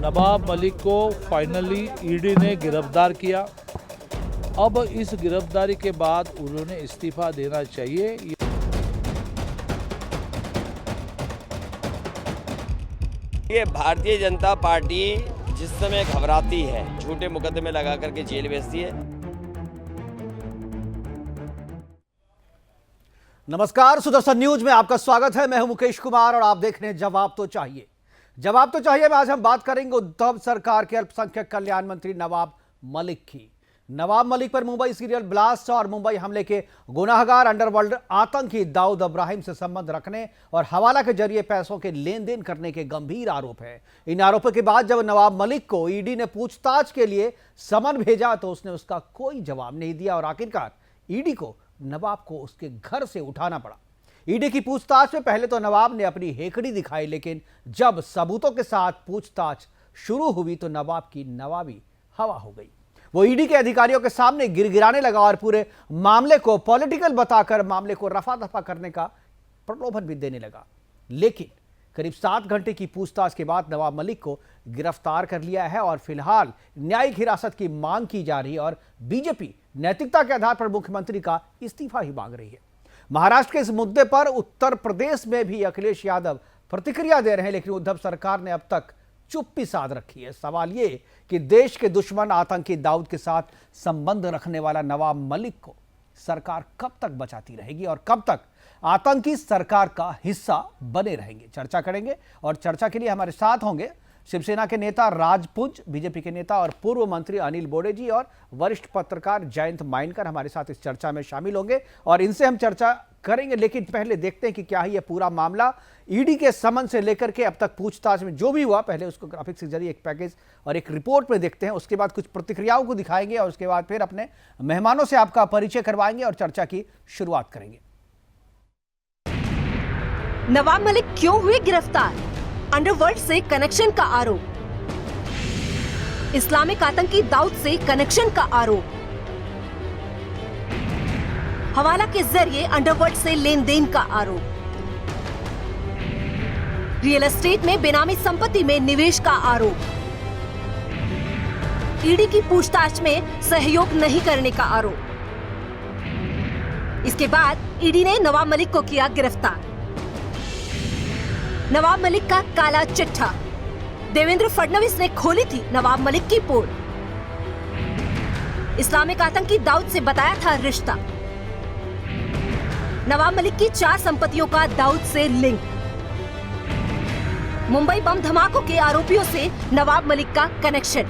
नवाब मलिक को finally ED ने गिरफ्तार किया। अब इस गिरफ्तारी के बाद उन्होंने इस्तीफा देना चाहिए। ये भारतीय जनता पार्टी जिस समय घबराती है, झूठे मुकदमे लगा करके जेल भेजती है। नमस्कार, सुदर्शन न्यूज में आपका स्वागत है। मैं हूं मुकेश कुमार और आप देख रहे हैं जवाब तो चाहिए। जवाब तो चाहिए में आज हम बात करेंगे उद्धव सरकार के अल्पसंख्यक कल्याण मंत्री नवाब मलिक की। नवाब मलिक पर मुंबई सीरियल ब्लास्ट और मुंबई हमले के गुनाहगार अंडरवर्ल्ड आतंकी दाऊद इब्राहिम से संबंध रखने और हवाला के जरिए पैसों के लेन देन करने के गंभीर आरोप है। इन आरोपों के बाद जब नवाब मलिक को ईडी ने पूछताछ के लिए समन भेजा तो उसने उसका कोई जवाब नहीं दिया और आखिरकार ईडी को नवाब को उसके घर से उठाना पड़ा। ईडी की पूछताछ में पहले तो नवाब ने अपनी हेकड़ी दिखाई, लेकिन जब सबूतों के साथ पूछताछ शुरू हुई तो नवाब की नवाबी हवा हो गई। वो ईडी के अधिकारियों के सामने गिड़गिड़ाने लगा और पूरे मामले को पॉलिटिकल बताकर मामले को रफा दफा करने का प्रलोभन भी देने लगा। लेकिन करीब 7 घंटे की पूछताछ के बाद नवाब मलिक को गिरफ्तार कर लिया है और फिलहाल न्यायिक हिरासत की मांग की जा रही है और बीजेपी नैतिकता के आधार पर मुख्यमंत्री का इस्तीफा ही मांग रही है। महाराष्ट्र के इस मुद्दे पर उत्तर प्रदेश में भी अखिलेश यादव प्रतिक्रिया दे रहे हैं, लेकिन उद्धव सरकार ने अब तक चुप्पी साध रखी है। सवाल यह कि देश के दुश्मन आतंकी दाऊद के साथ संबंध रखने वाला नवाब मलिक को सरकार कब तक बचाती रहेगी और कब तक आतंकी सरकार का हिस्सा बने रहेंगे। चर्चा करेंगे और चर्चा के लिए हमारे साथ होंगे शिवसेना के नेता राजपुंज, बीजेपी के नेता और पूर्व मंत्री अनिल बोडे जी और वरिष्ठ पत्रकार जयंत माइनकर हमारे साथ इस चर्चा में शामिल होंगे और इनसे हम चर्चा करेंगे। लेकिन पहले देखते हैं कि क्या है यह पूरा मामला। ईडी के समन से लेकर के अब तक पूछताछ में जो भी हुआ, पहले उसको ग्राफिक्स के जरिए एक पैकेज और एक रिपोर्ट में देखते हैं, उसके बाद कुछ प्रतिक्रियाओं को दिखाएंगे और उसके बाद फिर अपने मेहमानों से आपका परिचय करवाएंगे और चर्चा की शुरुआत करेंगे। नवाब मलिक क्यों हुए गिरफ्तार? अंडरवर्ल्ड से कनेक्शन का आरोप, इस्लामिक आतंकी दाऊद से कनेक्शन का आरोप, हवाला के जरिए अंडरवर्ल्ड से लेन देन का आरोप, रियल एस्टेट में बेनामी संपत्ति में निवेश का आरोप, ईडी की पूछताछ में सहयोग नहीं करने का आरोप। इसके बाद ईडी ने नवाब मलिक को किया गिरफ्तार। नवाब मलिक का काला चिट्ठा, देवेंद्र फडणवीस ने खोली थी नवाब मलिक की पोल। इस्लामिक आतंकी दाऊद से बताया था रिश्ता। नवाब मलिक की 4 संपत्तियों का दाऊद से लिंक। मुंबई बम धमाकों के आरोपियों से नवाब मलिक का कनेक्शन।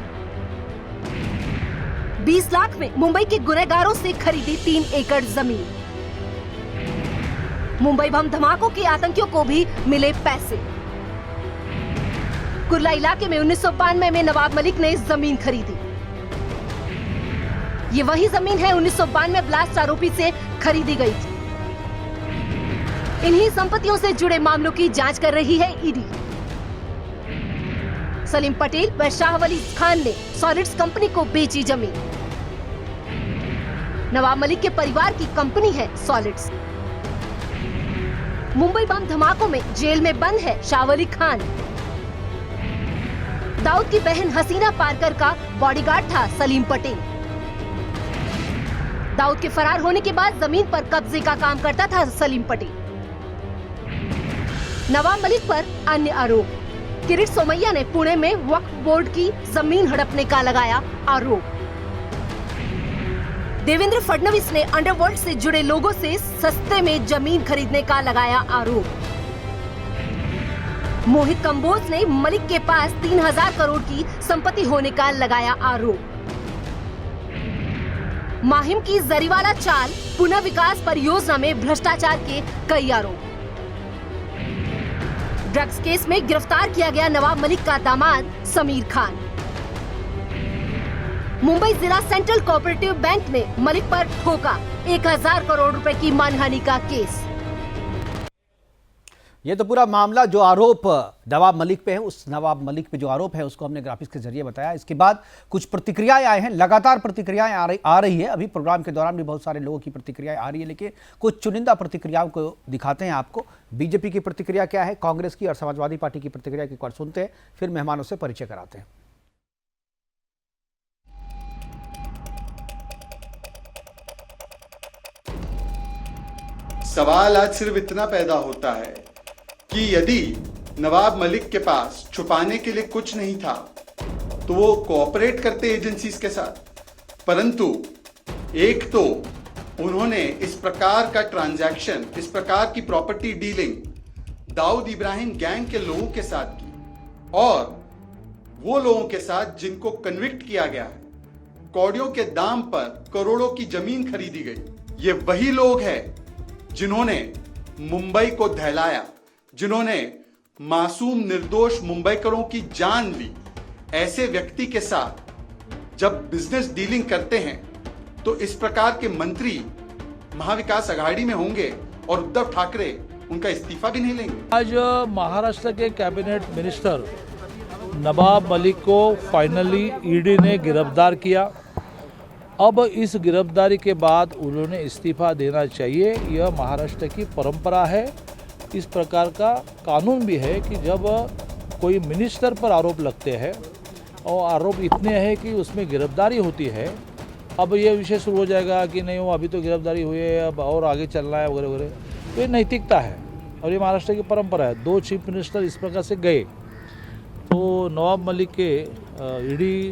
20 लाख में मुंबई के गुनहगारों से खरीदी 3 एकड़ जमीन। मुंबई बम धमाकों के आतंकियों को भी मिले पैसे। कुर्ला इलाके में 1992 में नवाब मलिक ने जमीन खरीदी। ये वही जमीन है 1992 ब्लास्ट आरोपी से खरीदी गई थी। इन्हीं संपत्तियों से जुड़े मामलों की जांच कर रही है ईडी। सलीम पटेल व शाह वली खान ने सॉलिड्स कंपनी को बेची जमीन। नवाब मलिक के परिवार की कंपनी है सॉलिड्स। मुंबई बम धमाकों में जेल में बंद है शाह वली खान। दाऊद की बहन हसीना पारकर का बॉडीगार्ड था सलीम पटेल। दाऊद के फरार होने के बाद जमीन पर कब्जे का काम करता था सलीम पटेल। नवाब मलिक पर अन्य आरोप, किरीट सोमैया ने पुणे में वक्फ बोर्ड की जमीन हड़पने का लगाया आरोप। देवेंद्र फडणवीस ने अंडरवर्ल्ड से जुड़े लोगों से सस्ते में जमीन खरीदने का लगाया आरोप। मोहित कंबोज ने मलिक के पास 3000 करोड़ की संपत्ति होने का लगाया आरोप। माहिम की जरीवाला चाल, पुनः विकास परियोजना में भ्रष्टाचार के कई आरोप। ड्रग्स केस में गिरफ्तार किया गया नवाब मलिक का दामाद समीर खान। मुंबई जिला सेंट्रल कोऑपरेटिव बैंक में मलिक पर ठोका 1000 करोड़ रुपए की मानहानि का केस। ये तो पूरा मामला जो आरोप नवाब मलिक पे है, उस नवाब मलिक पे जो आरोप है उसको हमने ग्राफिक्स के जरिए बताया। इसके बाद कुछ प्रतिक्रियाएं आए हैं, लगातार प्रतिक्रियाएं आ रही है। अभी प्रोग्राम के दौरान भी बहुत सारे लोगों की प्रतिक्रियाएं आ रही है, लेकिन कुछ चुनिंदा प्रतिक्रियाओं को दिखाते हैं आपको। बीजेपी की प्रतिक्रिया क्या है, कांग्रेस की और समाजवादी पार्टी की प्रतिक्रिया एक बार सुनते हैं, फिर मेहमानों से परिचय कराते हैं। सवाल आज सिर्फ इतना पैदा होता है कि यदि नवाब मलिक के पास छुपाने के लिए कुछ नहीं था तो वो कोऑपरेट करते एजेंसीज के साथ, परंतु एक तो उन्होंने इस प्रकार का ट्रांजैक्शन, इस प्रकार की property dealing Dawood Ibrahim gang के लोगों के साथ की, और वो लोगों के साथ जिनको कन्विक्ट किया गया है, कौड़ियों के दाम पर करोड़ों की जमीन खरीदी गई। ये वही लोग हैं जिन्होंने मुंबई को दहलाया, जिन्होंने मासूम निर्दोष मुंबईकरों की जान ली। ऐसे व्यक्ति के साथ जब बिजनेस डीलिंग करते हैं तो इस प्रकार के मंत्री महाविकास आघाड़ी में होंगे और उद्धव ठाकरे उनका इस्तीफा भी नहीं लेंगे। आज महाराष्ट्र के कैबिनेट मिनिस्टर नवाब मलिक को फाइनली ईडी ने गिरफ्तार किया। अब इस गिरफ्तारी के बाद उन्होंने इस्तीफा देना चाहिए। यह महाराष्ट्र की परंपरा है। इस प्रकार का कानून भी है कि जब कोई मिनिस्टर पर आरोप लगते हैं और आरोप इतने हैं कि उसमें गिरफ्तारी होती है, अब ये विषय शुरू हो जाएगा कि नहीं वो अभी तो गिरफ्तारी हुई है, अब और आगे चलना है वगैरह वगैरह, तो ये नैतिकता है और ये महाराष्ट्र की परंपरा है। 2 चीफ मिनिस्टर इस प्रकार से गए, तो नवाब मलिक के ईडी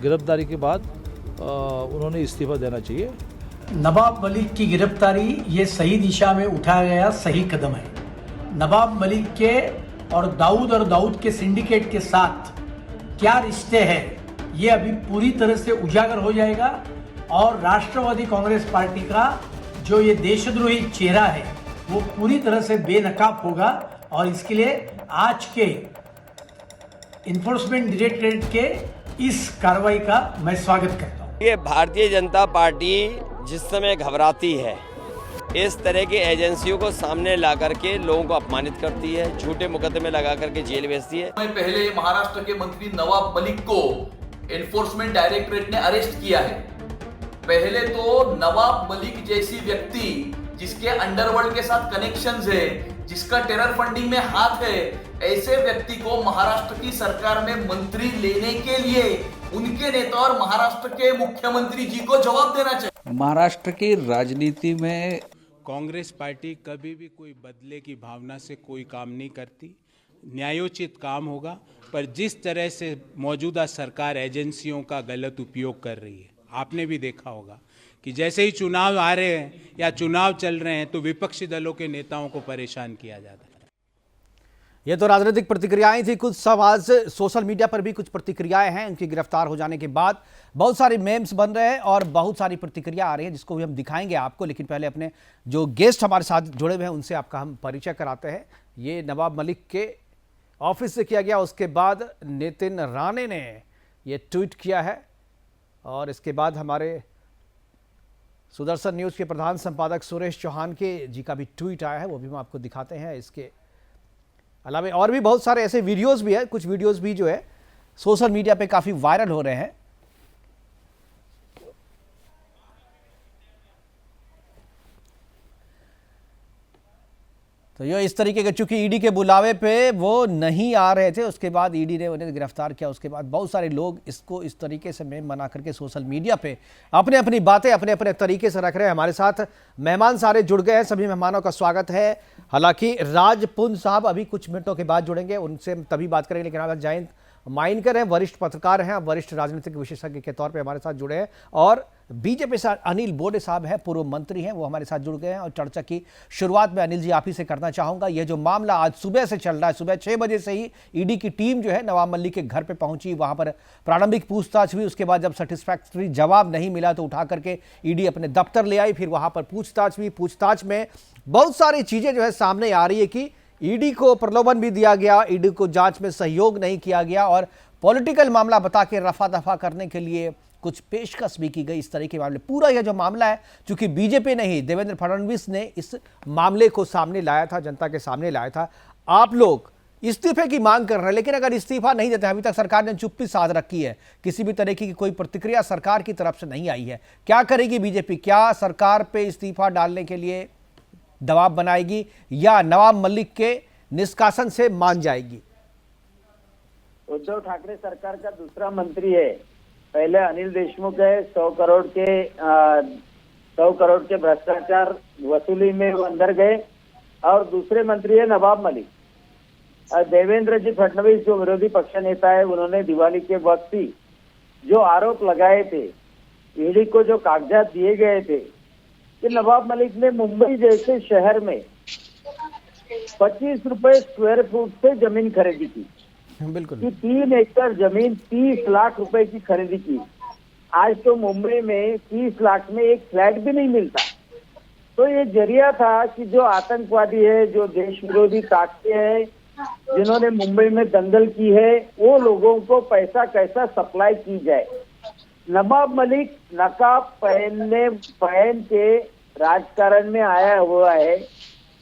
गिरफ्तारी के बाद उन्होंने इस्तीफा देना चाहिए। नवाब मलिक की गिरफ्तारी ये सही दिशा में उठाया गया सही कदम है। नवाब मलिक के और दाऊद के सिंडिकेट के साथ क्या रिश्ते हैं ये अभी पूरी तरह से उजागर हो जाएगा और राष्ट्रवादी कांग्रेस पार्टी का जो ये देशद्रोही चेहरा है वो पूरी तरह से बेनकाब होगा। और इसके लिए आज के इन्फोर्समेंट डायरेक्टरेट के इस कार्रवाई का मैं स्वागत करता हूँ। ये भारतीय जनता पार्टी जिस समय घबराती है, इस तरह की एजेंसियों को सामने ला करके लोगों को अपमानित करती है, झूठे मुकदमे लगा करके जेल भेजती है। पहले महाराष्ट्र के मंत्री नवाब मलिक को एनफोर्समेंट डायरेक्टरेट ने अरेस्ट किया है। पहले तो नवाब मलिक जैसी व्यक्ति जिसके अंडरवर्ल्ड के साथ कनेक्शंस है, जिसका टेरर फंडिंग में हाथ है, ऐसे व्यक्ति को महाराष्ट्र की सरकार में मंत्री लेने के लिए उनके नेता और महाराष्ट्र के मुख्यमंत्री जी को जवाब देना चाहिए। महाराष्ट्र की राजनीति में कांग्रेस पार्टी कभी भी कोई बदले की भावना से कोई काम नहीं करती। न्यायोचित काम होगा, पर जिस तरह से मौजूदा सरकार एजेंसियों का गलत उपयोग कर रही है, आपने भी देखा होगा कि जैसे ही चुनाव आ रहे हैं या चुनाव चल रहे हैं तो विपक्षी दलों के नेताओं को परेशान किया जाता है। ये तो राजनीतिक प्रतिक्रियाएं थी। कुछ सोशल मीडिया पर भी कुछ प्रतिक्रियाएं हैं। उनकी गिरफ्तार हो जाने के बाद बहुत सारे मेम्स बन रहे हैं और बहुत सारी प्रतिक्रिया आ रही है, जिसको भी हम दिखाएंगे आपको। लेकिन पहले अपने जो गेस्ट हमारे साथ जुड़े हुए हैं उनसे आपका हम परिचय कराते हैं। ये नवाब मलिक के ऑफिस से किया गया, उसके बाद नितिन राणे ने ये ट्वीट किया है और इसके बाद हमारे सुदर्शन न्यूज़ के प्रधान संपादक सुरेश चौहान के जी का भी ट्वीट आया है, वो भी हम आपको दिखाते हैं। इसके अलावा और भी बहुत सारे ऐसे वीडियोस भी है, कुछ वीडियोस भी जो है सोशल मीडिया पे काफ़ी वायरल हो रहे हैं। तो ये इस तरीके के, चूंकि ईडी के बुलावे पे वो नहीं आ रहे थे, उसके बाद ईडी ने उन्हें गिरफ्तार किया। उसके बाद बहुत सारे लोग इसको इस तरीके से मेम बना करके सोशल मीडिया पे अपने अपनी बातें अपने अपने तरीके से रख रहे हैं। हमारे साथ मेहमान सारे जुड़ गए हैं, सभी मेहमानों का स्वागत है। हालांकि राजपुंज साहब अभी कुछ मिनटों के बाद जुड़ेंगे, उनसे तभी बात करेंगे। लेकिन आप जयंत माइनकर हैं, वरिष्ठ पत्रकार हैं, वरिष्ठ राजनीतिक विशेषज्ञ के तौर पे हमारे साथ जुड़े हैं। और बीजेपी से अनिल बोडे साहब हैं, पूर्व मंत्री हैं, वो हमारे साथ जुड़ गए हैं। और चर्चा की शुरुआत में अनिल जी आप ही से करना चाहूँगा। ये जो मामला आज सुबह से चल रहा है, सुबह 6 बजे से ही ईडी की टीम जो है नवाब मलिक के घर पर पहुंची, वहाँ पर प्रारंभिक पूछताछ हुई। उसके बाद जब सेटिस्फैक्टरी जवाब नहीं मिला तो उठा करके ईडी अपने दफ्तर ले आई, फिर वहाँ पर पूछताछ हुई। पूछताछ में बहुत सारी चीज़ें जो है सामने आ रही है कि ईडी को प्रलोभन भी दिया गया, ईडी को जांच में सहयोग नहीं किया गया और पॉलिटिकल मामला बता के रफा दफा करने के लिए कुछ पेशकश भी की गई इस तरह के मामले। पूरा यह जो मामला है, चूंकि बीजेपी नहीं देवेंद्र फडणवीस ने इस मामले को सामने लाया था, जनता के सामने लाया था। आप लोग इस्तीफे की मांग कर रहे हैं, लेकिन अगर इस्तीफा नहीं देते, अभी तक सरकार ने चुप्पी साध रखी है, किसी भी तरीके की कोई प्रतिक्रिया सरकार की तरफ से नहीं आई है, क्या करेगी बीजेपी? क्या सरकार पे इस्तीफा डालने के लिए दबाव बनाएगी या नवाब मलिक के निष्कासन से मान जाएगी? उद्धव ठाकरे सरकार का दूसरा मंत्री है। पहले अनिल देशमुख है, 100 करोड़ के भ्रष्टाचार वसूली में वो अंदर गए, और दूसरे मंत्री है नवाब मलिक। देवेंद्र जी फडणवीस जो विरोधी पक्ष नेता है, उन्होंने दिवाली के वक्त ही जो आरोप लगाए थे, ईडी को जो कागजात दिए गए थे कि नवाब मलिक ने मुंबई जैसे शहर में 25 रुपए स्क्वायर फुट से जमीन खरीदी की, बिल्कुल, कि 3 एकड़ जमीन 30 लाख रुपए की खरीदी की। आज तो मुंबई में 30 लाख में एक फ्लैट भी नहीं मिलता। तो ये जरिया था कि जो आतंकवादी है, जो देश विरोधी ताकतें हैं, जिन्होंने मुंबई में दंगल की है, वो लोगों को पैसा कैसा सप्लाई की जाए। नवाब मलिक नकाब पहन के राजकारण में आया हुआ है,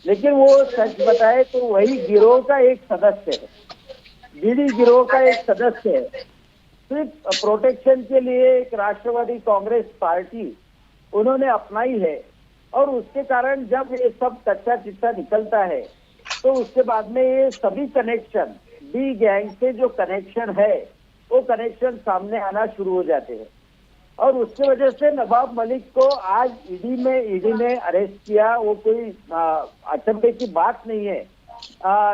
लेकिन वो सच बताए तो वही गिरोह का एक सदस्य है, बीडी गिरोह का एक सदस्य है। सिर्फ प्रोटेक्शन के लिए एक राष्ट्रवादी कांग्रेस पार्टी उन्होंने अपनाई है, और उसके कारण जब ये सब कच्चा चिट्ठा निकलता है तो उसके बाद में ये सभी कनेक्शन, डी गैंग से जो कनेक्शन है, वो कनेक्शन सामने आना शुरू हो जाते हैं। और उसकी वजह से नवाब मलिक को आज ईडी ने अरेस्ट किया, वो कोई अचंभे की बात नहीं है।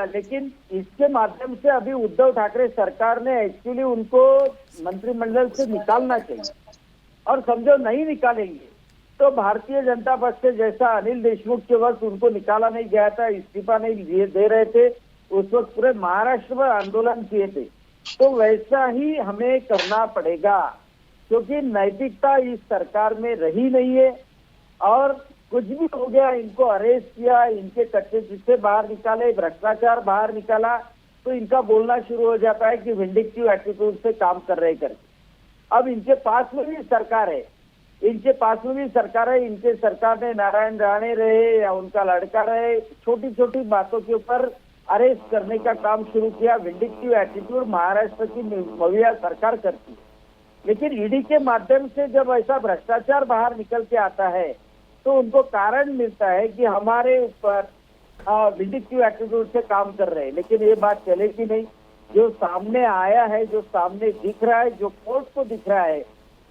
लेकिन इसके माध्यम से अभी उद्धव ठाकरे सरकार ने एक्चुअली उनको मंत्रिमंडल से निकालना चाहिए, और समझो नहीं निकालेंगे तो भारतीय जनता पक्ष से जैसा अनिल देशमुख के वक्त उनको निकाला नहीं गया था, इस्तीफा नहीं दे रहे थे, उस वक्त पूरे महाराष्ट्र में आंदोलन किए थे, तो वैसा ही हमें करना पड़ेगा, क्योंकि नैतिकता इस सरकार में रही नहीं है। और कुछ भी हो गया, इनको अरेस्ट किया, इनके कच्चे चिट्ठे बाहर निकाले, भ्रष्टाचार बाहर निकाला, तो इनका बोलना शुरू हो जाता है कि विंडिक्टिव एटीट्यूड से काम कर रहे करके। अब इनके पास में भी सरकार है, इनके सरकार ने नारायण राणे रहे या उनका लड़का रहे, छोटी छोटी बातों के ऊपर अरेस्ट करने का काम शुरू किया। विंडिक्टिव एटीट्यूड महाराष्ट्र की मविया सरकार करती है, लेकिन ईडी के माध्यम से जब ऐसा भ्रष्टाचार बाहर निकल के आता है तो उनको कारण मिलता है कि हमारे ऊपर विंडिक्टिव एटीट्यूड से काम कर रहे हैं। लेकिन ये बात चलेगी नहीं। जो सामने आया है, जो सामने दिख रहा है, जो कोर्ट को दिख रहा है,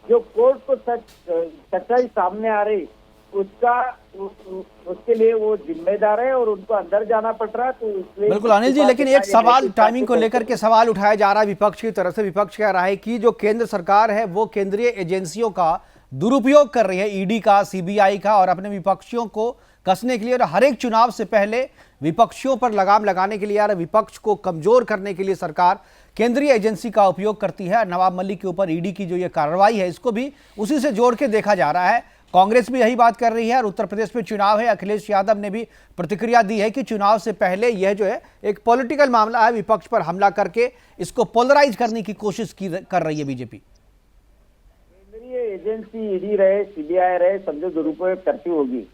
जो कोर्ट को सच्चाई सामने आ रही, उसके लिए वो जिम्मेदार है और उनको अंदर जाना पड़ रहा है। तो इसलिए बिल्कुल अनिल जी, लेकिन एक सवाल टाइमिंग को लेकर के सवाल उठाया जा रहा है विपक्ष की तरफ से। विपक्ष कह रहा है कि जो केंद्र सरकार है वो केंद्रीय एजेंसियों का दुरुपयोग कर रही है, ईडी का, सीबीआई का, और अपने विपक्षियों को कसने के लिए, और हर एक चुनाव से पहले विपक्षियों पर लगाम लगाने के लिए, यार विपक्ष को कमजोर करने के लिए सरकार केंद्रीय एजेंसी का उपयोग करती है। नवाब मलिक के ऊपर ईडी की जो ये कार्रवाई है, इसको भी उसी से जोड़ के देखा जा रहा है। कांग्रेस भी यही बात कर रही है, और उत्तर प्रदेश में चुनाव है, अखिलेश यादव ने भी प्रतिक्रिया दी है कि चुनाव से पहले यह जो है एक पॉलिटिकल मामला है, विपक्ष पर हमला करके इसको पोलराइज करने की कोशिश कर रही है बीजेपी। केंद्रीय एजेंसी ईडी रहे, सीबीआई रहे, समझो दुरुपयोग करती होगी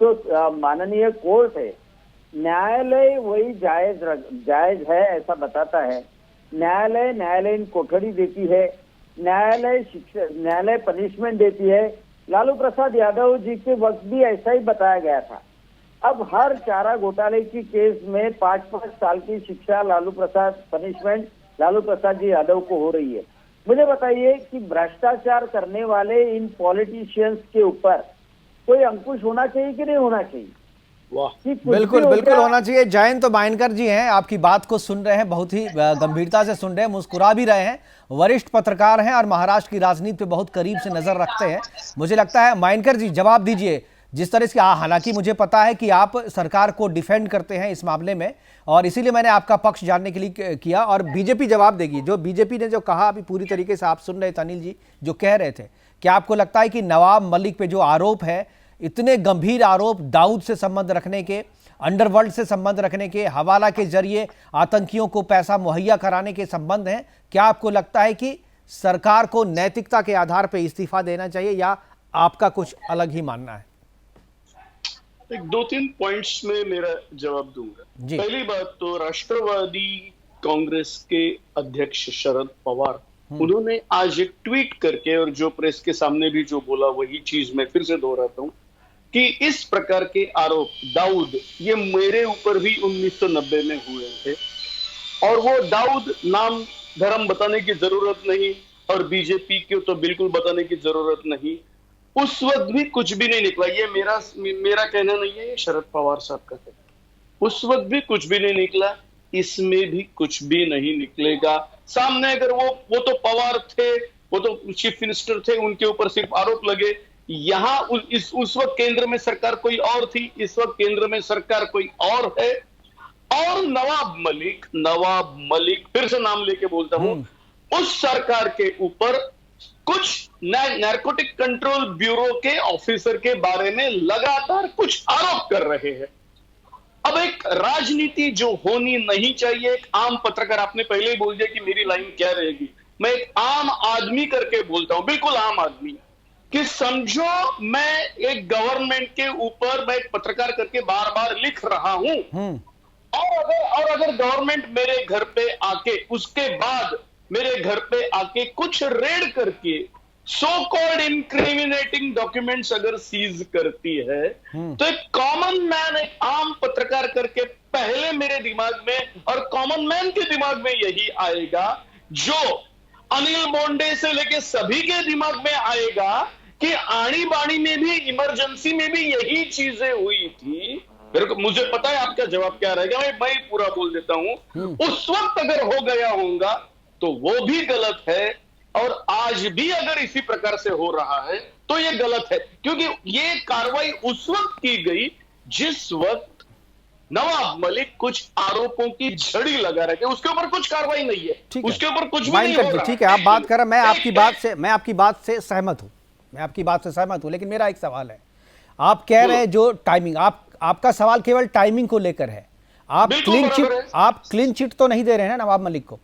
तो माननीय कोर्ट है, न्यायालय वही जायज है ऐसा बताता है। न्यायालयीन कोठड़ी देती है, न्यायालय पनिशमेंट देती है। लालू प्रसाद यादव जी के वक्त भी ऐसा ही बताया गया था। अब हर चारा घोटाले की केस में 5-5 साल की शिक्षा, लालू प्रसाद जी यादव को हो रही है। मुझे बताइए कि भ्रष्टाचार करने वाले इन पॉलिटिशियंस के ऊपर कोई अंकुश होना चाहिए कि नहीं होना चाहिए? बिल्कुल होना चाहिए। जयंत मायनकर जी हैं, आपकी बात को सुन रहे हैं, बहुत ही गंभीरता से सुन रहे हैं, मुस्कुरा भी रहे हैं, वरिष्ठ पत्रकार हैं और महाराष्ट्र की राजनीति पे बहुत करीब से नजर रखते हैं। मुझे लगता है मायनकर जी जवाब दीजिए जिस तरह से, हालांकि मुझे पता है कि आप सरकार को डिफेंड करते हैं इस मामले में, और इसीलिए मैंने आपका पक्ष जानने के लिए किया, और बीजेपी जवाब देगी। जो बीजेपी ने जो कहा अभी पूरी तरीके से आप सुन रहे थे अनिल जी जो कह रहे थे, क्या आपको लगता है कि नवाब मलिक पे जो आरोप है, इतने गंभीर आरोप, दाऊद से संबंध रखने के, अंडरवर्ल्ड से संबंध रखने के, हवाला के जरिए आतंकियों को पैसा मुहैया कराने के संबंध हैं, क्या आपको लगता है कि सरकार को नैतिकता के आधार पर इस्तीफा देना चाहिए या आपका कुछ अलग ही मानना है? एक 2-3 पॉइंट्स में मेरा जवाब दूंगा। पहली बात तो राष्ट्रवादी कांग्रेस के अध्यक्ष शरद पवार, उन्होंने आज एक ट्वीट करके और जो प्रेस के सामने भी जो बोला वही चीज मैं फिर से दोहराता हूं कि इस प्रकार के आरोप दाऊद, ये मेरे ऊपर भी 1990 में हुए थे और वो दाऊद नाम धर्म बताने की जरूरत नहीं और बीजेपी को तो बिल्कुल बताने की जरूरत नहीं, उस वक्त भी कुछ भी नहीं निकला। ये मेरा कहना नहीं है, ये शरद पवार साहब का कहना। उस वक्त भी कुछ भी नहीं निकला, इसमें भी कुछ भी नहीं निकलेगा। सामने अगर वो तो पवार थे, वो तो चीफ मिनिस्टर थे, उनके ऊपर सिर्फ आरोप लगे। यहां उस वक्त केंद्र में सरकार कोई और थी, इस वक्त केंद्र में सरकार कोई और है। और नवाब मलिक फिर से नाम लेके बोलता हूं, उस सरकार के ऊपर कुछ नारकोटिक कंट्रोल ब्यूरो के ऑफिसर के बारे में लगातार कुछ आरोप कर रहे हैं। अब एक राजनीति जो होनी नहीं चाहिए, एक आम पत्रकार, आपने पहले ही बोल दिया कि मेरी लाइन क्या रहेगी, मैं एक आम आदमी करके बोलता हूं, बिल्कुल आम आदमी, कि समझो मैं एक गवर्नमेंट के ऊपर मैं एक पत्रकार करके बार बार लिख रहा हूं और अगर गवर्नमेंट मेरे घर पे आके, उसके बाद मेरे घर पे आके कुछ रेड करके सो कॉल्ड इंक्रिमिनेटिंग डॉक्यूमेंट्स अगर सीज करती है, तो एक कॉमन मैन, एक आम पत्रकार करके पहले मेरे दिमाग में और कॉमन मैन के दिमाग में यही आएगा, जो अनिल बोंडे से लेके सभी के दिमाग में आएगा कि आनी बानी में भी, इमरजेंसी में भी यही चीजें हुई थी। मुझे पता है आपका जवाब क्या रहेगा, मैं पूरा बोल देता हूं। उस वक्त अगर हो गया होगा तो वो भी गलत है, और आज भी अगर इसी प्रकार से हो रहा है तो ये गलत है, क्योंकि ये कार्रवाई उस वक्त की गई जिस वक्त नवाब मलिक कुछ आरोपों की झड़ी लगा रहे थे। उसके ऊपर कुछ कार्रवाई नहीं है, उसके ऊपर कुछ भी नहीं हो रहा। ठीक है, आप बात कर रहे हैं, मैं आपकी बात से सहमत हूं, लेकिन मेरा एक सवाल है। आप कह रहे हैं जो टाइमिंग, आपका सवाल केवल टाइमिंग को लेकर है। आप क्लीन चिट तो नहीं दे रहे हैं ना नवाब मलिक को?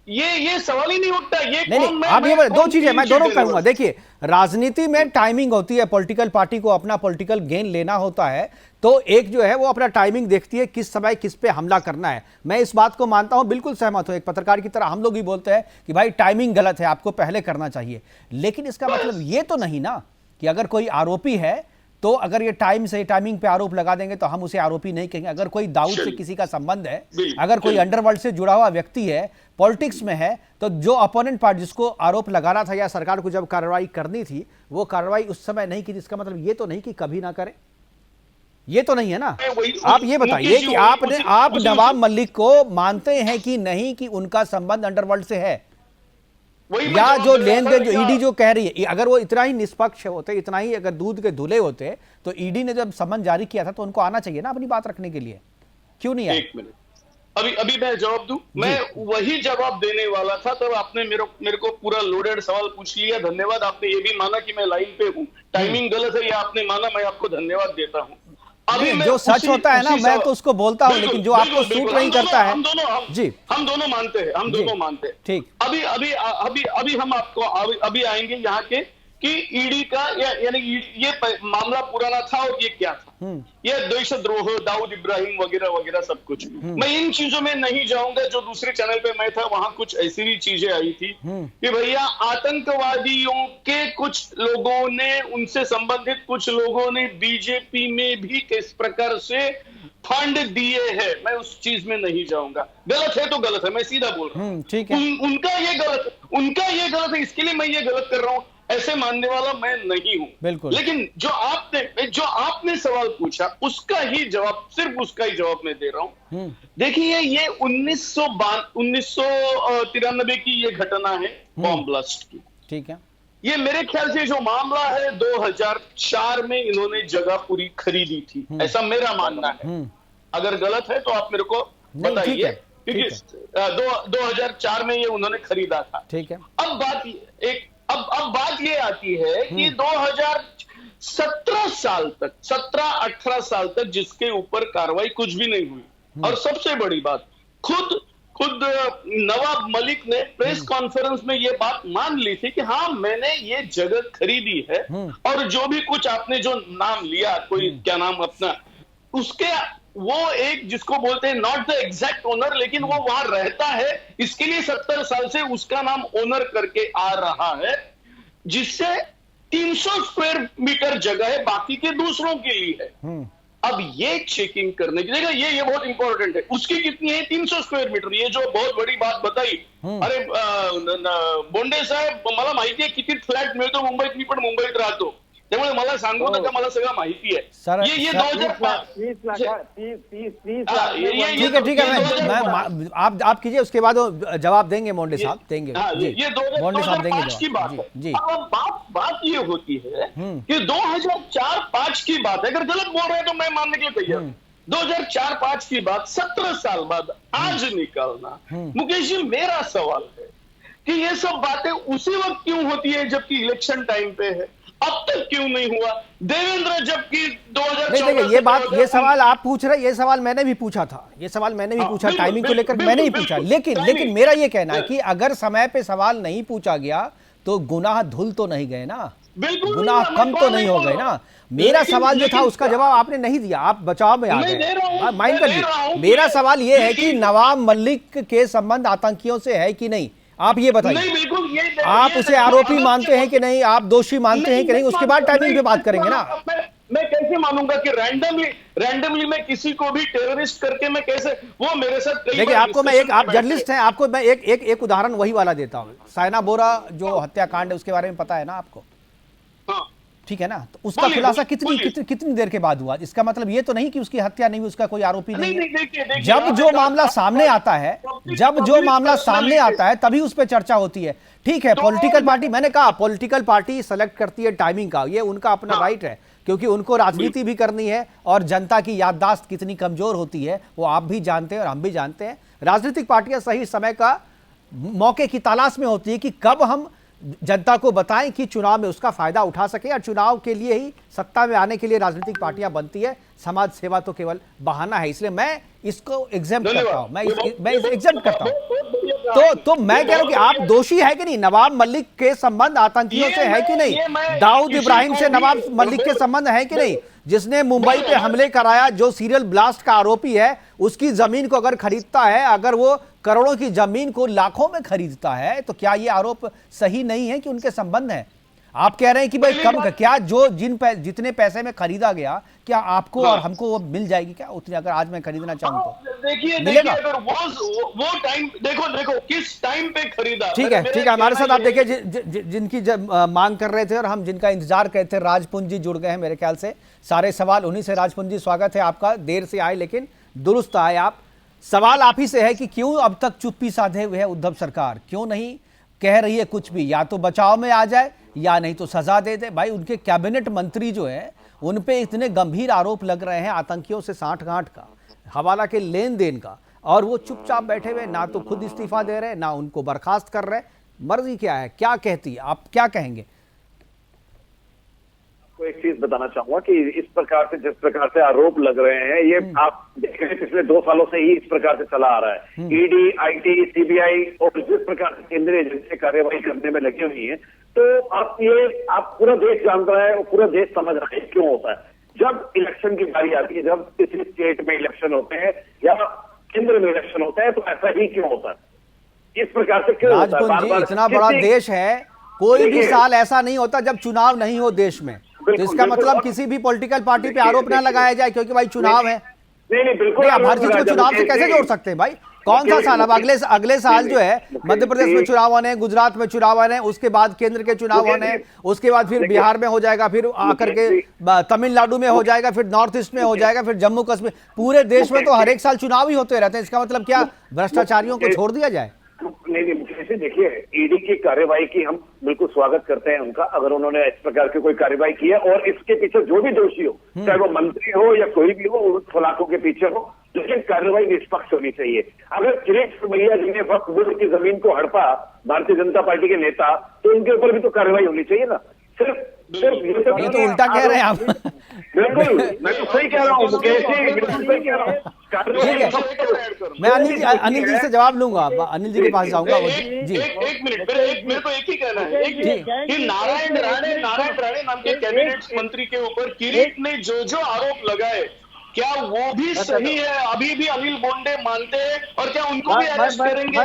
ये सवाल ही नहीं उठता। नहीं, आप ये दो चीजें मैं दोनों कहूंगा। देखिए, राजनीति में टाइमिंग होती है, पॉलिटिकल पार्टी को अपना पॉलिटिकल गेन लेना होता है, तो एक जो है वो अपना टाइमिंग देखती है, किस समय किस पे हमला करना है। मैं इस बात को मानता हूं, बिल्कुल सहमत हूं। एक पत्रकार की तरह हम लोग भी बोलते हैं कि भाई टाइमिंग गलत है, आपको पहले करना चाहिए। लेकिन इसका मतलब ये तो नहीं ना कि अगर कोई आरोपी है तो अगर ये टाइमिंग पे आरोप लगा देंगे तो हम उसे आरोपी नहीं कहेंगे। अगर कोई दाऊद से किसी का संबंध है, अगर कोई अंडरवर्ल्ड से जुड़ा हुआ व्यक्ति है, पॉलिटिक्स में है, तो जो अपोनेंट पार्टी जिसको आरोप लगाना था या सरकार को जब कार्रवाई करनी थी, वो कार्रवाई उस समय नहीं की। इसका मतलब ये तो नहीं कि कभी ना करे, ये तो नहीं है ना। आप ये बताइए कि आप नवाब मलिक को मानते हैं कि नहीं कि उनका संबंध अंडरवर्ल्ड से है, या जो लेन देन जो ईडी जो कह रही है, अगर वो इतना ही निष्पक्ष होते, इतना ही अगर दूध के धुले होते, तो ईडी ने जब समन जारी किया था तो उनको आना चाहिए ना अपनी बात रखने के लिए, क्यों नहीं आया? एक मिनट, अभी मैं जवाब दूं। मैं वही जवाब देने वाला था, तब आपने मेरे को पूरा लोडेड सवाल पूछ लिया। धन्यवाद, आपने ये भी माना कि मैं लाइन पे हूं। टाइमिंग गलत है, ये आपने माना, मैं आपको धन्यवाद देता हूं। अभी जो सच होता है ना, मैं तो उसको बोलता हूं, लेकिन जो आपको सूट नहीं करता है, हम दोनों मानते हैं। ठीक, अभी हम आपको अभी आएंगे यहाँ के कि ईडी का यानी ये मामला पुराना था और ये क्या था, ये देशद्रोह, दाऊद इब्राहिम वगैरह वगैरह सब कुछ। मैं इन चीजों में नहीं जाऊंगा। जो दूसरे चैनल पे मैं था, वहां कुछ ऐसी भी चीजें आई थी कि भैया आतंकवादियों के कुछ लोगों ने, उनसे संबंधित कुछ लोगों ने बीजेपी में भी किस प्रकार से फंड दिए हैं। मैं उस चीज में नहीं जाऊंगा। गलत है तो गलत है, मैं सीधा बोल रहा हूँ। ठीक है, उनका ये गलत है, इसके लिए मैं ये गलत कर रहा हूँ, ऐसे मानने वाला मैं नहीं हूं। बिल्कुल। लेकिन जो आपने सवाल पूछा, उसका ही जवाब, सिर्फ उसका ही जवाब मैं दे रहा हूं। देखिए, ये 1993 की ये घटना है बॉम्ब ब्लास्ट की। ठीक है, ये मेरे ख्याल से जो मामला है 2004 में इन्होंने जगह पूरी खरीदी थी, ऐसा मेरा मानना है। अगर गलत है तो आप मेरे को बताइए, क्योंकि 2004 में ये उन्होंने खरीदा था। ठीक है। अब बात ये आती है कि 2017 साल तक, 17-18 साल तक जिसके ऊपर कार्रवाई कुछ भी नहीं हुई, और सबसे बड़ी बात, खुद खुद नवाब मलिक ने प्रेस कॉन्फ्रेंस में ये बात मान ली थी कि हाँ मैंने ये जगह खरीदी है और जो भी कुछ आपने जो नाम लिया, कोई क्या नाम अपना, उसके वो एक जिसको बोलते हैं नॉट द एग्जैक्ट ओनर, लेकिन वो वहां रहता है, इसके लिए 70 साल से उसका नाम ओनर करके आ रहा है, जिससे 300 स्क्वायर मीटर जगह है, बाकी के दूसरों के लिए है। अब ये चेकिंग करने की जगह ये बहुत इंपॉर्टेंट है, उसकी कितनी है 300 स्क्वेअर मीटर, ये जो बहुत बड़ी बात बताई। अरे बोंडे साहेब मला माहिती आहे किती फ्लॅट मिळतो मुंबईत, मी पण मुंबईत राहतो, त्यामुळे मला सांगू नका, मला सगळं माहिती आहे। ये 2005 ठीक है आप कीजिए, उसके बाद जवाब देंगे मोंडे साहब, देंगे ये 2005 की बात है। जी अब बात ये होती है कि 2004-5 की बात है, अगर गलत बोल रहे हैं तो मैं मानने के लिए तैयार। 2004-5 की बात 17 साल बाद आज निकालना, मुकेश जी मेरा सवाल है कि ये सब बातें उसी वक्त क्यों होती है जबकि इलेक्शन टाइम पे है, अब तक क्यों नहीं हुआ? देवेंद्र जबकि 2014 ये बात, ये सवाल आप पूछ रहे, ये सवाल मैंने भी पूछा था, ये सवाल मैंने भी पूछा, टाइमिंग को लेकर मैंने ही पूछा, लेकिन मेरा ये कहना है कि अगर समय पे सवाल नहीं पूछा गया तो गुनाह धुल तो नहीं गए ना, गुनाह कम तो नहीं हो गए ना। मेरा सवाल जो था उसका जवाब आपने नहीं दिया, आप बचाव में आ गए, माइंड कर लीजिए। मेरा सवाल ये है कि नवाब मलिक के संबंध आतंकियों से है कि नहीं, आप ये बताइए। आप उसे आरोपी मानते हैं कि नहीं, आप दोषी मानते हैं कि नहीं, उसके बाद टाइमिंग पे बात करेंगे ना। मैं कैसे मानूंगा कि रैंडमली मैं किसी को भी टेररिस्ट करके मैं कैसे, वो मेरे साथ देखिए आपको मैं आप जर्नलिस्ट हैं, आपको मैं एक उदाहरण वही वाला देता हूं। साइना बोरा जो हत्याकांड है उसके बारे में पता है ना आपको? ठीक है ना, तो उसका खुलासा कितनी देर के बाद हुआ? इसका मतलब ये तो नहीं कि उसकी हत्या नहीं हुई, उसका कोई आरोपी नहीं है। जब जो मामला सामने आता है तभी उस पर चर्चा होती है। ठीक है, पॉलिटिकल पार्टी, मैंने कहा पॉलिटिकल पार्टी सेलेक्ट करती है टाइमिंग का, ये उनका अपना राइट है, क्योंकि उनको राजनीति भी करनी है और जनता की याददाश्त कितनी कमजोर होती है वो आप भी जानते हैं और हम भी जानते हैं। राजनीतिक पार्टियां सही समय का मौके की तलाश में होती है कि कब हम जनता को बताएं कि चुनाव में उसका फायदा उठा सके, और चुनाव के लिए ही, सत्ता में आने के लिए राजनीतिक पार्टियां बनती है, समाज सेवा तो केवल बहाना है। इसलिए मैं इसको एग्जाम्प्ट करता हूं, मैं एग्जाम्प्ट करता हूं। तो मैं कह रहा हूं कि आप दोषी है कि नहीं, नवाब मलिक के संबंध आतंकियों से है कि नहीं, दाऊद इब्राहिम से नवाब मलिक के संबंध है कि नहीं, जिसने मुंबई पे हमले कराया, जो सीरियल ब्लास्ट का आरोपी है, उसकी जमीन को अगर खरीदता है, अगर वो करोड़ों की जमीन को लाखों में खरीदता है, तो क्या ये आरोप सही नहीं है कि उनके संबंध है? आप कह रहे हैं कि भाई कम, क्या जो जितने पैसे में खरीदा गया, क्या आपको और हमको वो मिल जाएगी क्या उतनी, अगर आज मैं खरीदना चाहूं तो मिलेगा? अगर वो टाइम देखो किस टाइम पे खरीदा। ठीक है, हमारे साथ आप देखिए जिनकी मांग कर रहे थे और हम जिनका इंतजार कर रहे थे, राजपुंज जी जुड़ गए हैं मेरे ख्याल से। सारे सवाल उन्हीं से। राजपुंज जी स्वागत है आपका, देर से आए लेकिन दुरुस्त आए आप। सवाल आप ही से है कि क्यों अब तक चुप्पी साधे हुए है उद्धव सरकार, क्यों नहीं कह रही है कुछ भी, या तो बचाव में आ जाए या नहीं तो सजा दे दे। भाई उनके कैबिनेट मंत्री जो है उन पे इतने गंभीर आरोप लग रहे हैं आतंकियों से साठगांठ का, हवाला के लेन देन का, और वो चुपचाप बैठे हुए, ना तो खुद इस्तीफा दे रहे, ना उनको बर्खास्त कर रहे। मर्जी क्या है, क्या कहती है, आप क्या कहेंगे? एक चीज बताना चाहूंगा कि इस प्रकार से, जिस प्रकार से आरोप लग रहे हैं, ये आप देख रहे हैं पिछले 2 सालों से ही इस प्रकार से चला आ रहा है। ईडी, आईटी, सीबीआई और जिस प्रकार से केंद्रीय एजेंसी कार्यवाही करने में लगी हुई है, तो आप पूरा देश जान रहा है और पूरा देश समझ रहा है क्यों होता है। जब इलेक्शन की बारी आती है, जब किसी स्टेट में इलेक्शन होते हैं या केंद्र में इलेक्शन होता है, तो ऐसा ही क्यों होता है, इस प्रकार से क्यों होता है? राजपुंज जी, इतना बड़ा देश है, कोई भी साल ऐसा नहीं होता जब चुनाव नहीं हो देश में, तो इसका मतलब किसी भी पॉलिटिकल पार्टी पे आरोप ना लगाया जाए, क्योंकि भाई चुनाव है। नहीं बिल्कुल, आप हर चीज को चुनाव से कैसे जोड़ सकते हैं भाई? कौन सा साल? अब अगले साल जो है मध्य प्रदेश में चुनाव होने, गुजरात में चुनाव होने, उसके बाद केंद्र के चुनाव होने, उसके बाद फिर बिहार में हो जाएगा, फिर आकर के तमिलनाडु में हो जाएगा, फिर नॉर्थ ईस्ट में हो जाएगा, फिर जम्मू कश्मीर, पूरे देश में तो हर एक साल चुनाव ही होते रहते हैं। इसका मतलब क्या भ्रष्टाचारियों को छोड़ दिया जाए? नहीं, मुझे देखिए, ईडी की कार्यवाही की हम बिल्कुल स्वागत करते हैं उनका, अगर उन्होंने इस प्रकार की कोई कार्यवाही की है, और इसके पीछे जो भी दोषी हो, चाहे वो मंत्री हो या कोई भी हो, उन सलाखों के पीछे हो, लेकिन कार्रवाई निष्पक्ष होनी चाहिए। अगर किरीट सोमैया जी ने वक्फ बोर्ड की जमीन को हड़पा, भारतीय जनता पार्टी के नेता, तो उनके ऊपर भी तो कार्रवाई होनी चाहिए ना। सिर्फ ये तो उल्टा कह रहे हैं आप। बिल्कुल, मैं तो सही कह रहा हूँ, बिल्कुल सही कह रहा हूँ। ठीक है, मैं अनिल जी से जवाब लूंगा, अनिल जी के पास जाऊंगा। जी एक मिनट, मेरे को एक ही कहना है कि नारायण राणे नाम के कैबिनेट मंत्री के ऊपर किरीट ने जो आरोप लगाए, क्या वो भी सही है? अभी भी अनिल बोंडे मानते हैं और क्या उनको भी अरेस्ट करेंगे?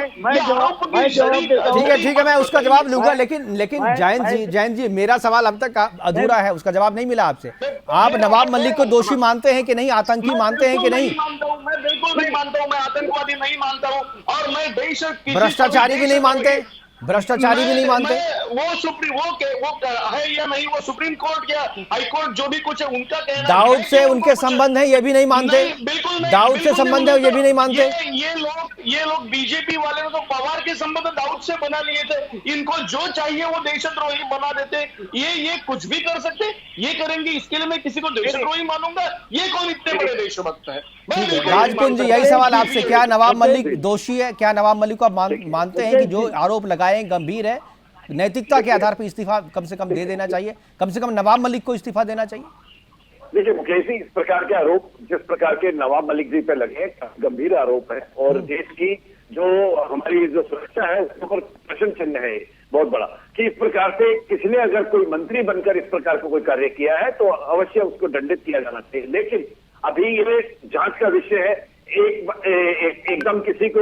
ठीक है, मैं उसका जवाब लूंगा, लेकिन जयंत जी मेरा सवाल अब तक अधूरा है, उसका जवाब नहीं मिला आपसे। आप नवाब मलिक को दोषी मानते हैं कि नहीं, आतंकी मानते हैं कि नहीं? मैं बिल्कुल नहीं मानता हूँ, मैं आतंकवादी नहीं मानता हूँ, और मैं बेशक भ्रष्टाचारी भी नहीं मानते, भ्रष्टाचारी भी नहीं मानते। वो है या नहीं, वो सुप्रीम कोर्ट या हाई कोर्ट जो भी कुछ है उनका कहना। दाऊद से उनके संबंध है ये भी नहीं मानते, बिल्कुल दाऊद से संबंध है ये भी नहीं मानते। ये लोग बीजेपी वाले ने तो पवार के संबंध दाऊद से बना लिए थे, इनको जो चाहिए वो देशद्रोही बना देते। ये कुछ भी कर सकते, ये करेंगे, इसके लिए मैं किसी को देशद्रोही मानूंगा? ये कौन इतने बड़े देशभक्त है? राजपुंज जी, यही सवाल आपसे, क्या नवाब मलिक दोषी है? क्या नवाब मलिक को आप मानते हैं कि जो आरोप लगाए गंभीर है, नैतिकता के आधार पर इस्तीफा कम से कम दे देना चाहिए, कम से कम नवाब मलिक को इस्तीफा देना चाहिए? देखिए मुकेश जी, इस प्रकार के आरोप जिस प्रकार के नवाब मलिक जी पे लगे गंभीर आरोप है, और देश की जो हमारी जो सुरक्षा है उसके ऊपर प्रश्न चिन्ह है बहुत बड़ा, कि इस प्रकार से किसी ने अगर कोई मंत्री बनकर इस प्रकार का कोई कार्य किया है तो अवश्य उसको दंडित किया जाना चाहिए। लेकिन अभी ये जांच का विषय है, एकदम किसी को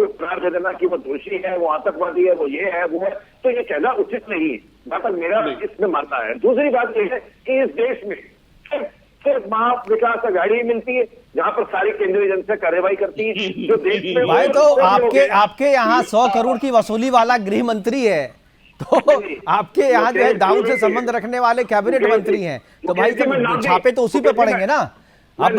करार दे देना कि वो दोषी है, वो आतंकवादी है, वो ये है, वो है, तो ये कहना उचित नहीं है, जहां तक मेरा इसमें मानना है। दूसरी बात यह है कि इस देश में सिर्फ महा विकास आघाड़ी मिलती है जहां पर सारी केंद्रीय एजेंसियां कार्रवाई करती है, जो देश में भाई तो आपके यहाँ 100 करोड़ की वसूली वाला गृह मंत्री है, तो आपके यहाँ जो है दाऊद से संबंध रखने वाले कैबिनेट मंत्री हैं, तो भाई छापे तो उसी पे पड़ेंगे ना। अब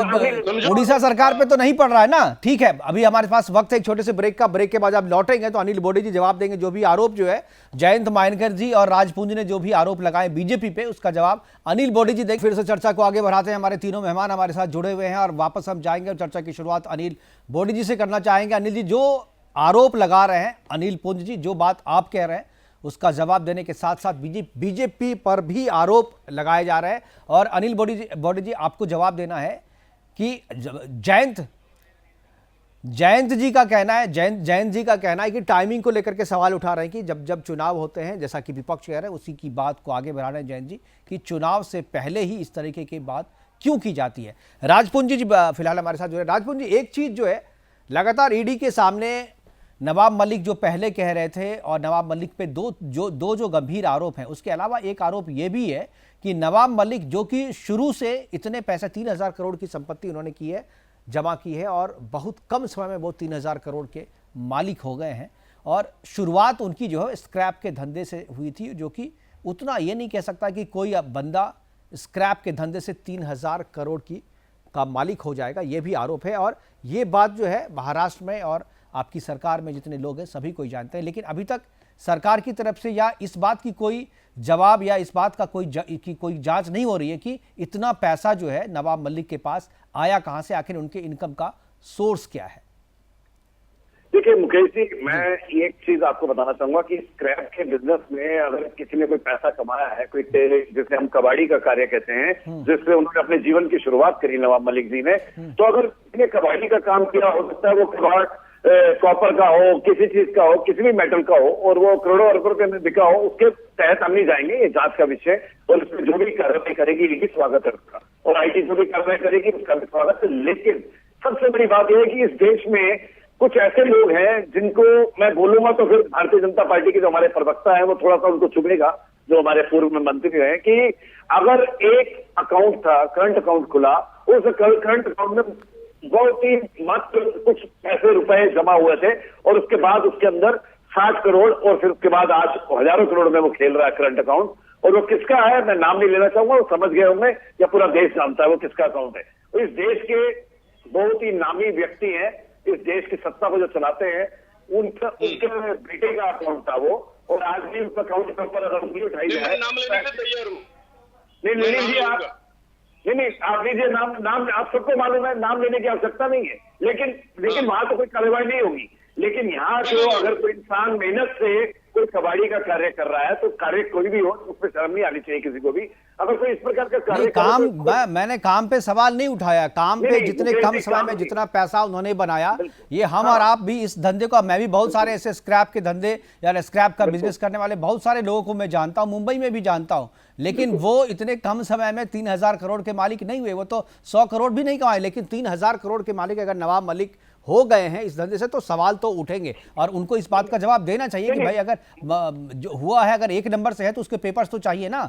उड़ीसा सरकार पे तो नहीं पड़ रहा है ना। ठीक है, अभी हमारे पास वक्त है एक छोटे से ब्रेक का, ब्रेक के बाद आप लौटेंगे तो अनिल बोडे जी जवाब देंगे, जो भी आरोप जो है जयंत मायनकर जी और राजपुंज ने जो भी आरोप लगाए बीजेपी पे, उसका जवाब अनिल बोडे जी देंगे। फिर से चर्चा को आगे बढ़ाते हैं, हमारे तीनों मेहमान हमारे साथ जुड़े हुए हैं और वापस हम जाएंगे और चर्चा की शुरुआत अनिल बोडे जी से करना चाहेंगे। अनिल जी, जो आरोप लगा रहे हैं अनिल पुंज जी, जो बात आप कह रहे हैं उसका जवाब देने के साथ साथ बीजेपी पर भी आरोप लगाए जा रहे हैं, और अनिल बोडे जी आपको जवाब देना है कि जयंत जी का कहना है कि टाइमिंग को लेकर के सवाल उठा रहे हैं कि जब चुनाव होते हैं, जैसा कि विपक्ष कह रहे हैं, उसी की बात को आगे बढ़ा रहे हैं जयंत जी कि चुनाव से पहले ही इस तरीके की बात क्यों की जाती है। राजपुंज जी फिलहाल हमारे साथ जुड़े। राजपुंज जी, एक चीज जो है लगातार ईडी के सामने नवाब मलिक जो पहले कह रहे थे, और नवाब मलिक पे दो गंभीर आरोप हैं, उसके अलावा एक आरोप ये भी है कि नवाब मलिक जो कि शुरू से इतने पैसे 3000 करोड़ की संपत्ति उन्होंने की है, जमा की है, और बहुत कम समय में वो 3000 करोड़ के मालिक हो गए हैं, और शुरुआत उनकी जो है स्क्रैप के धंधे से हुई थी, जो कि उतना ये नहीं कह सकता कि कोई बंदा स्क्रैप के धंधे से 3000 करोड़ का मालिक हो जाएगा, ये भी आरोप है। और ये बात जो है महाराष्ट्र में और आपकी सरकार में जितने लोग हैं सभी कोई जानते हैं, लेकिन अभी तक सरकार की तरफ से या इस बात की कोई जवाब या इस बात का कोई जांच नहीं हो रही है कि इतना पैसा जो है नवाब मलिक के पास आया कहां से, आखिर उनके इनकम का सोर्स क्या है। देखिए मुकेश जी, मैं एक चीज आपको बताना चाहूंगा कि स्क्रैप के बिजनेस में अगर किसी ने कोई पैसा कमाया है, कोई जिसे हम कबाड़ी का कार्य कहते हैं, जिससे उन्होंने अपने जीवन की शुरुआत करी नवाब मलिक जी ने, तो अगर किसी कबाड़ी का काम किया, हो सकता है वो कबाड़ कॉपर का हो, किसी चीज का हो, किसी भी मेटल का हो, और वो करोड़ों अरबों रुपए में बिका हो, उसके तहत हम नहीं जाएंगे, ये जांच का विषय, और उसमें जो भी कार्रवाई करेगी ये स्वागत है उसका, और आईटी जो भी कार्रवाई करेगी उसका भी स्वागत है। लेकिन सबसे बड़ी बात यह है कि इस देश में कुछ ऐसे लोग हैं जिनको मैं बोलूंगा तो फिर भारतीय जनता पार्टी के जो हमारे प्रवक्ता है वो थोड़ा सा उनको चुभेगा, जो हमारे पूर्व में मंत्री रहे, कि अगर एक अकाउंट था, करंट अकाउंट खुला, उस करंट अकाउंट में बहुत ही मात्र कुछ पैसे रुपए जमा हुए थे, और उसके बाद उसके अंदर 60 करोड़, और फिर उसके बाद आज हजारों करोड़ में वो खेल रहा है करंट अकाउंट, और वो किसका है मैं नाम नहीं लेना चाहूंगा, वो समझ गए होंगे या पूरा देश जानता है वो किसका अकाउंट है। तो इस देश के बहुत ही नामी व्यक्ति हैं, इस देश की सत्ता को जो चलाते हैं, उनके बेटे का अकाउंट था वो, और आज भी उस अकाउंट के ऊपर अगर उंगली उठाई जाए, नाम लेने के तैयार हूं। नहीं लीजिए आप, नहीं आप लीजिए नाम आप सबको मालूम है, नाम लेने की आवश्यकता नहीं है, लेकिन वहां तो कोई कार्रवाई नहीं होगी। लेकिन यहाँ जो अगर कोई इंसान मेहनत से कोई कबाड़ी का कार्य कर रहा है, तो कार्य कोई भी हो उसमें शर्म नहीं आनी चाहिए किसी को भी। अगर कोई इस प्रकार का कार्य काम मैंने काम पे सवाल नहीं उठाया, काम पे जितने कम समय में जितना पैसा उन्होंने बनाया, ये हम और आप भी इस धंधे को, मैं भी बहुत सारे ऐसे स्क्रैप के धंधे या स्क्रैप का बिजनेस करने वाले बहुत सारे लोगों को मैं जानता हूं, मुंबई में भी जानता हूं, लेकिन वो इतने कम समय में 3000 करोड़ के मालिक नहीं हुए। वो तो 100 करोड़ भी नहीं कमाए, लेकिन 3000 करोड़ के मालिक अगर नवाब मलिक हो गए हैं इस धंधे से, तो सवाल तो उठेंगे और उनको इस बात का जवाब देना चाहिए कि भाई अगर जो हुआ है, अगर एक नंबर से है तो उसके पेपर्स तो चाहिए ना।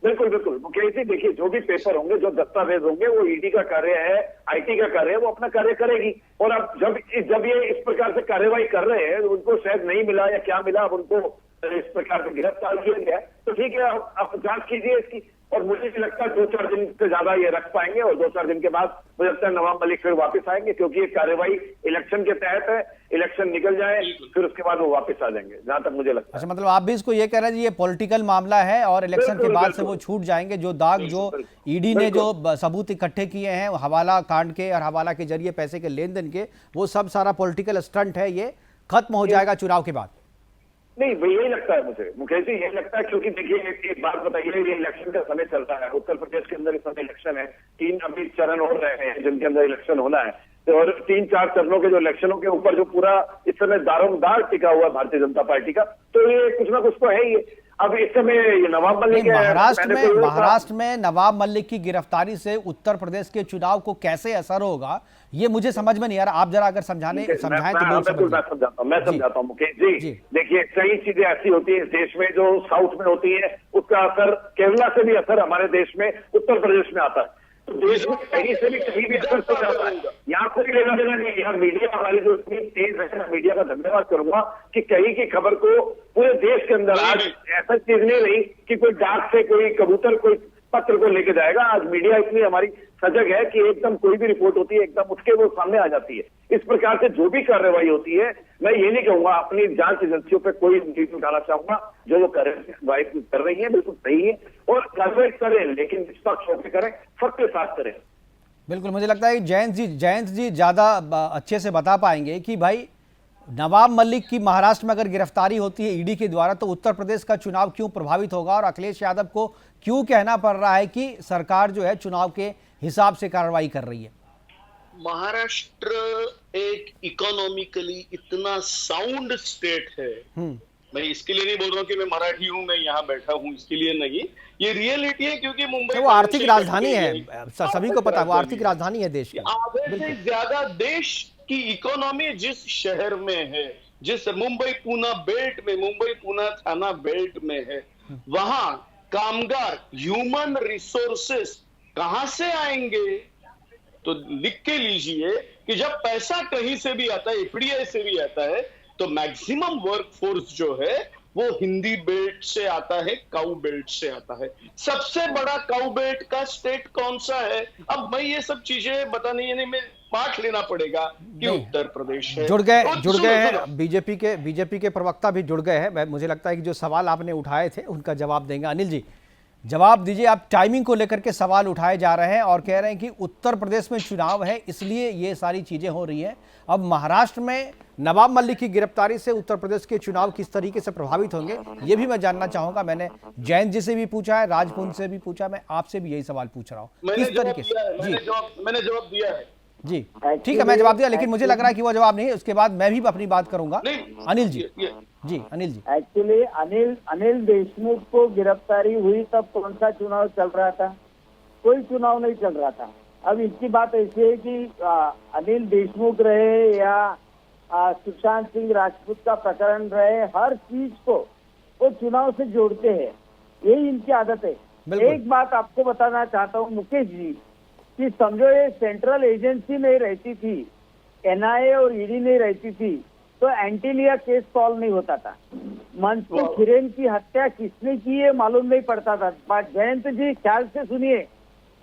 बिल्कुल बिल्कुल मुकेश जी, देखिए जो भी पेपर होंगे, जो दस्तावेज होंगे, वो ईडी का कार्य है, आईटी का कार्य है, वो अपना कार्य करेगी। और अब जब ये इस प्रकार से कार्यवाही कर रहे हैं, उनको शायद नहीं मिला या क्या मिला, अब उनको इस प्रकार से गिरफ्तार किया गया, तो ठीक है, आप जांच कीजिए इसकी। और मुझे नहीं लगता 2-4 दिन से ज्यादा ये रख पाएंगे, और 2-4 दिन के बाद मुझे लगता है नवाब मलिक फिर वापस आएंगे, क्योंकि ये कार्रवाई इलेक्शन के तहत है, इलेक्शन निकल जाए फिर उसके बाद वो वापस आ जाएंगे, जहां तक मुझे लगता है। अच्छा, मतलब आप भी इसको ये कह रहे हैं ये पॉलिटिकल मामला है और इलेक्शन के बाद से वो छूट जाएंगे, जो दाग जो ईडी ने जो सबूत इकट्ठे किए हैं हवाला कांड के और हवाला के जरिए पैसे के लेन देन के, वो सब सारा पॉलिटिकल स्टंट है, ये खत्म हो जाएगा चुनाव के बाद? नहीं, वही यही लगता है मुझे मुकेश जी, यही लगता है, क्योंकि देखिए एक बात बताइए, ये इलेक्शन का समय चल रहा है, उत्तर प्रदेश के अंदर इस समय इलेक्शन है, 3 अभी चरण हो रहे हैं जिनके अंदर इलेक्शन होना है, और 3-4 चरणों के जो इलेक्शनों के ऊपर जो पूरा इस समय दारोमदार टिका हुआ है भारतीय जनता पार्टी का, तो ये कुछ ना कुछ तो है ही। अब इस समय ये नवाब मलिक, महाराष्ट्र में नवाब मलिक की गिरफ्तारी से उत्तर प्रदेश के चुनाव को कैसे असर होगा, ये मुझे समझ में नहीं आ रहा। आप जरा अगर समझाएं तो मैं समझाता हूँ मुकेश जी। देखिए, कई चीजें ऐसी होती है इस देश में जो साउथ में होती है, उसका असर केरला से भी असर हमारे देश में उत्तर प्रदेश में आता है, तो देश में कहीं से भी कहीं भी असर तो जाता है। यहाँ कोई लेना देना नहीं। यहाँ मीडिया हमारी जो इतनी तेज है, मैं मीडिया का धन्यवाद करूंगा कि कहीं की खबर को पूरे देश के अंदर आज ऐसा चीज नहीं रही कि कोई डाक से कोई कबूतर कोई पत्र को लेके जाएगा। आज मीडिया इतनी हमारी सजग है कि एकदम कोई भी रिपोर्ट होती है एकदम उठ के वो सामने आ जाती है। इस प्रकार से जो भी कार्रवाई होती है, मैं ये नहीं कहूंगा, अपनी जांच एजेंसियों पे कोई नीति उठाना चाहूंगा, जो वो कार्रवाई कर रही है बिल्कुल सही है, और कार्रवाई करें लेकिन निष्पक्ष होकर करें, फर्क के साथ करें। बिल्कुल, मुझे लगता है कि जयंत जी ज्यादा अच्छे से बता पाएंगे कि भाई नवाब मलिक की महाराष्ट्र में अगर गिरफ्तारी होती है ईडी के द्वारा, तो उत्तर प्रदेश का चुनाव क्यों प्रभावित होगा और अखिलेश यादव को क्यों कहना पड़ रहा है कि सरकार जो है चुनाव के हिसाब से कार्रवाई कर रही है। महाराष्ट्र एक इकोनॉमिकली इतना साउंड स्टेट है, मैं इसके लिए नहीं बोल रहा हूँ कि मैं मराठी हूँ, मैं यहाँ बैठा हूँ इसके लिए नहीं, ये रियलिटी है, क्योंकि मुंबई वो आर्थिक राजधानी है, सभी को पता है, वो आर्थिक राजधानी है देश का। आधे से ज्यादा देश की इकोनॉमी जिस शहर में है, जिस मुंबई पूना बेल्ट में, मुंबई पूना थाना बेल्ट में है, वहां कामगार, ह्यूमन रिसोर्सेस कहां से आएंगे? तो लिख के लीजिए कि जब पैसा कहीं से भी आता है, एफडीआई से भी आता है, तो मैक्सिमम वर्क फोर्स जो है वो हिंदी बेल्ट से आता है, काऊ बेल्ट से आता है। सबसे बड़ा काऊ बेल्ट का स्टेट कौन सा है? अब मैं ये सब चीजें बताने, यानी मैं पाठ लेना पड़ेगा कि उत्तर प्रदेश है। जुड़ गए हैं बीजेपी के प्रवक्ता भी जुड़ गए हैं। मुझे लगता है कि जो सवाल आपने उठाए थे उनका जवाब देंगे। अनिल जी जवाब दीजिए, आप टाइमिंग को लेकर के सवाल उठाए जा रहे हैं और कह रहे हैं कि उत्तर प्रदेश में चुनाव है इसलिए ये सारी चीजें हो रही हैं। अब महाराष्ट्र में नवाब मलिक की गिरफ्तारी से उत्तर प्रदेश के चुनाव किस तरीके से प्रभावित होंगे, ये भी मैं जानना चाहूंगा। मैंने जयंत जी से भी पूछा है, राजपुन से भी पूछा, मैं आपसे भी यही सवाल पूछ रहा हूँ किस तरीके से। मैंने जवाब दिया है जी, ठीक है, मैं जवाब दिया, लेकिन मुझे लग रहा है कि वो जवाब नहीं है। उसके बाद मैं भी अपनी बात करूंगा। अनिल जी एक्चुअली अनिल देशमुख को गिरफ्तारी हुई तब कौन सा चुनाव चल रहा था? कोई चुनाव नहीं चल रहा था। अब इसकी बात ऐसी है कि अनिल देशमुख रहे या सुशांत सिंह राजपूत का प्रकरण रहे, हर चीज को वो चुनाव से जोड़ते हैं, यही इनकी आदत है। एक बात आपको बताना चाहता हूँ मुकेश जी, कि समझो ये सेंट्रल एजेंसी नहीं रहती थी, एनआईए और ईडी नहीं रहती थी, तो एंटीलिया केस सॉल्व नहीं होता था। मनसुख हिरेन की हत्या किसने की है मालूम नहीं पड़ता था। जयंत जी ख्याल से सुनिए,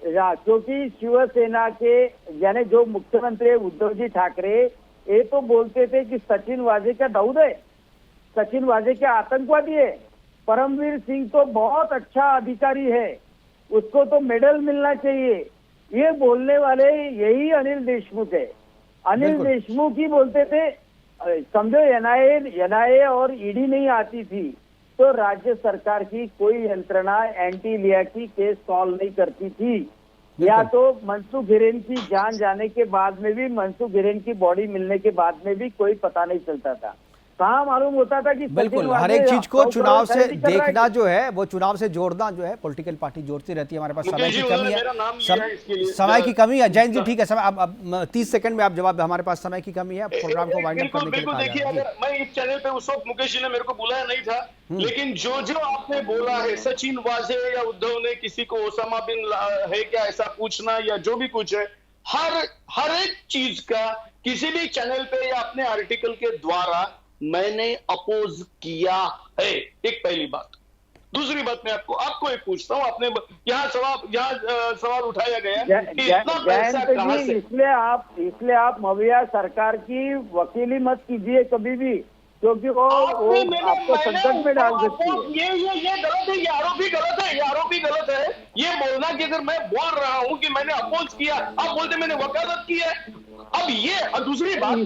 क्योंकि शिवसेना के यानी जो मुख्यमंत्री उद्धव जी ठाकरे, ये तो बोलते थे कि सचिन वाजे का दाऊद है, सचिन वाजे के आतंकवादी है, परमवीर सिंह तो बहुत अच्छा अधिकारी है, उसको तो मेडल मिलना चाहिए। ये बोलने वाले यही अनिल देशमुख है। अनिल देशमुख ही बोलते थे, समझो एनआईए और ईडी नहीं आती थी तो राज्य सरकार की कोई यंत्रणा एंटी लिया की केस सॉल्व नहीं करती थी। या तो मनसुख हिरेन की जान जाने के बाद में भी, मनसुख हिरेन की बॉडी मिलने के बाद में भी कोई पता नहीं चलता था। कहाँ मालूम होता था कि बिल्कुल हर एक चीज को चुनाव से देखना जो है, वो चुनाव से जोड़ना जो है, पॉलिटिकल पार्टी जोड़ती रहती है। हमारे पास समय की कमी है, समय की कमी है। जैन जी ठीक है, समय अब 30 सेकंड में आप जवाब, हमारे पास समय की कमी है, प्रोग्राम को वाइंड अप करने के लिए। देखिए, अगर मैं इस चैनल पे उस वक्त मुकेश जी ने मेरे को बुलाया नहीं था, लेकिन जो जो आपने बोला है, सचिन वाजे या उद्धव ने किसी को ओसामा बिन है क्या ऐसा पूछना या जो भी कुछ है, हर एक चीज का किसी भी चैनल पे या अपने आर्टिकल के द्वारा मैंने अपोज किया है। एक पहली बात। दूसरी बात मैं आपको एक पूछता हूँ, आपने यहाँ सवाल उठाया गया कि इतना पैसा कहाँ से? इसलिए आप मविया सरकार की वकीली मत कीजिए कभी भी, क्योंकि वो आपको संकट में डाल सकती है। ये गलत है, ये आरोप भी गलत है। ये बोलना कि अगर मैं बोल रहा हूँ कि मैंने अपोज किया, आप बोलते मैंने वकालत की है। अब ये दूसरी बात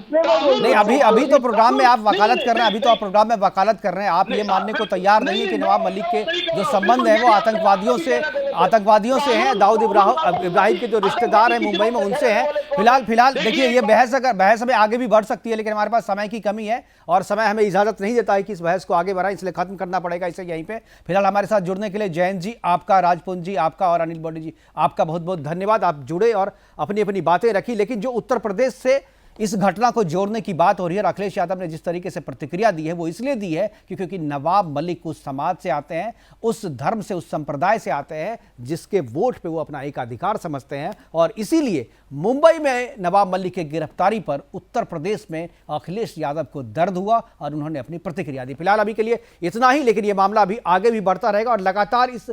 नहीं, अभी तो प्रोग्राम में आप वकालत कर रहे हैं, अभी तो आप प्रोग्राम में वकालत कर रहे हैं। आप ये मानने को तैयार नहीं है कि नवाब मलिक के जो संबंध है वो आतंकवादियों से हैं, दाऊद इब्राहिम के जो रिश्तेदार हैं मुंबई में उनसे हैं। फिलहाल देखिए, ये बहस हमें आगे भी बढ़ सकती है, लेकिन हमारे पास समय की कमी है और समय हमें इजाजत नहीं देता है कि इस बहस को आगे बढ़ाएं, इसलिए खत्म करना पड़ेगा इसे यहीं पे। फिलहाल हमारे साथ जुड़ने के लिए जयंत जी आपका, राजपुंज जी आपका और अनिल बॉडी जी आपका बहुत बहुत धन्यवाद। आप जुड़े और अपनी अपनी बातें रखी। लेकिन जो उत्तर प्रदेश से इस घटना को जोड़ने की बात हो रही है, अखिलेश यादव ने जिस तरीके से प्रतिक्रिया दी है वो इसलिए दी है क्योंकि नवाब मलिक उस समाज से आते हैं, उस धर्म से, उस संप्रदाय से आते हैं जिसके वोट पे वो अपना एक अधिकार समझते हैं। और इसीलिए मुंबई में नवाब मलिक की गिरफ्तारी पर उत्तर प्रदेश में अखिलेश यादव को दर्द हुआ और उन्होंने अपनी प्रतिक्रिया दी। फिलहाल अभी के लिए इतना ही, लेकिन यह मामला अभी आगे भी बढ़ता रहेगा और लगातार इस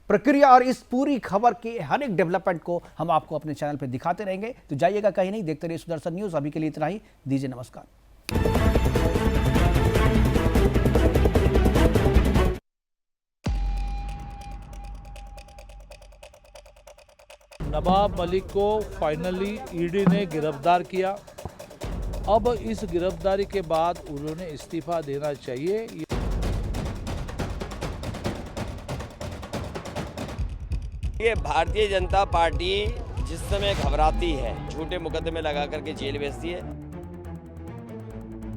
प्रक्रिया और इस पूरी खबर के हर एक डेवलपमेंट को हम आपको अपने चैनल पर दिखाते रहेंगे। तो जाइएगा कहीं नहीं, देखते रहिए सुदर्शन न्यूज। अभी के लिए इतना ही, दीजिए नमस्कार। नवाब मलिक को फाइनली ईडी ने गिरफ्तार किया। अब इस गिरफ्तारी के बाद उन्होंने इस्तीफा देना चाहिए। ये भारतीय जनता पार्टी जिस समय घबराती है, झूठे मुकदमे लगा करके जेल भेजती है,